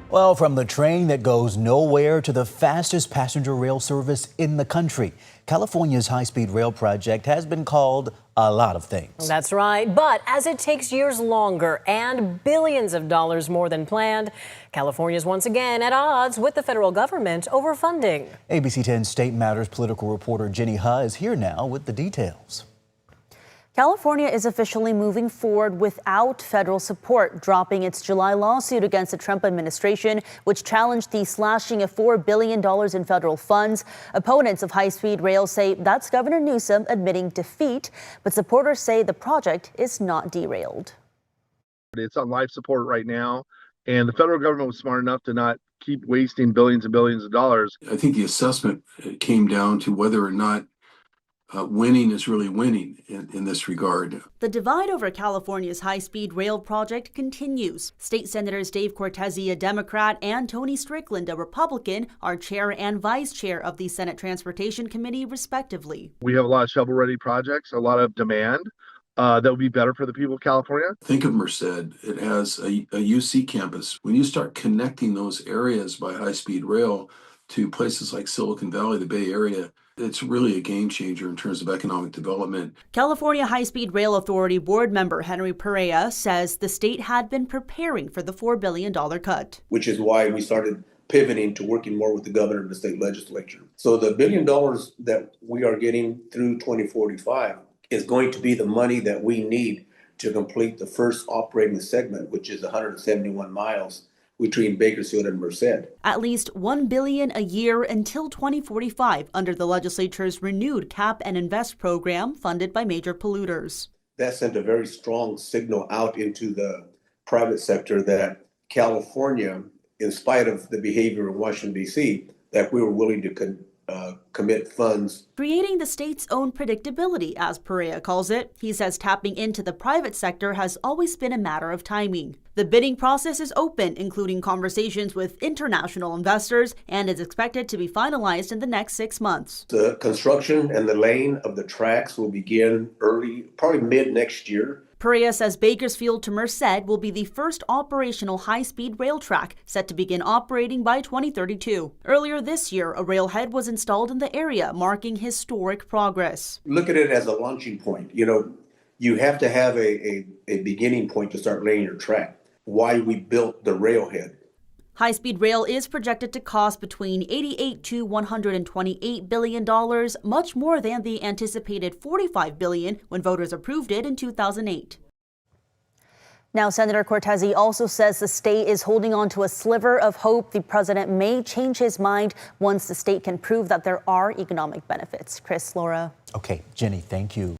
Well, from the train that goes nowhere to the fastest passenger rail service in the country, California's high-speed rail project has been called a lot of things. That's right. But as it takes years longer and billions of dollars more than planned, California is once again at odds with the federal government over funding. ABC 10 State Matters political reporter Jenny Ha is here now with the details. California is officially moving forward without federal support, dropping its July lawsuit against the Trump administration, which challenged the slashing of $4 billion in federal funds. Opponents of high-speed rail say that's Governor Newsom admitting defeat, but supporters say the project is not derailed. It's on life support right now, and the federal government was smart enough to not keep wasting billions and billions of dollars. I think the assessment came down to whether or not winning is really winning in this regard. The divide over California's high-speed rail project continues. State Senators Dave Cortese, a Democrat, and Tony Strickland, a Republican, are chair and vice chair of the Senate Transportation Committee, respectively. We have a lot of shovel-ready projects, a lot of demand that would be better for the people of California. Think of Merced. It has a UC campus. When you start connecting those areas by high-speed rail to places like Silicon Valley, the Bay Area, it's really a game changer in terms of economic development. California High-Speed Rail Authority board member Henry Perea says the state had been preparing for the $4 billion cut. Which is why we started pivoting to working more with the governor and the state legislature. So the $1 billion that we are getting through 2045 is going to be the money that we need to complete the first operating segment, which is 171 miles between Bakersfield and Merced. At least $1 billion a year until 2045 under the legislature's renewed Cap and Invest program funded by major polluters. That sent a very strong signal out into the private sector that California, in spite of the behavior in Washington, D.C., that we were willing to commit funds. Creating the state's own predictability, as Perea calls it. He says tapping into the private sector has always been a matter of timing. The bidding process is open, including conversations with international investors, and is expected to be finalized in the next 6 months. The construction and the laying of the tracks will begin early, probably mid next year. Perea says Bakersfield to Merced will be the first operational high-speed rail track, set to begin operating by 2032. Earlier this year, a railhead was installed in the area, marking historic progress. Look at it as a launching point. You know, you have to have a beginning point to start laying your track. Why we built the railhead. High-speed rail is projected to cost between $88 to $128 billion, much more than the anticipated $45 billion when voters approved it in 2008. Now, Senator Cortese also says the state is holding on to a sliver of hope the president may change his mind once the state can prove that there are economic benefits. Chris, Laura. Okay, Jenny, thank you.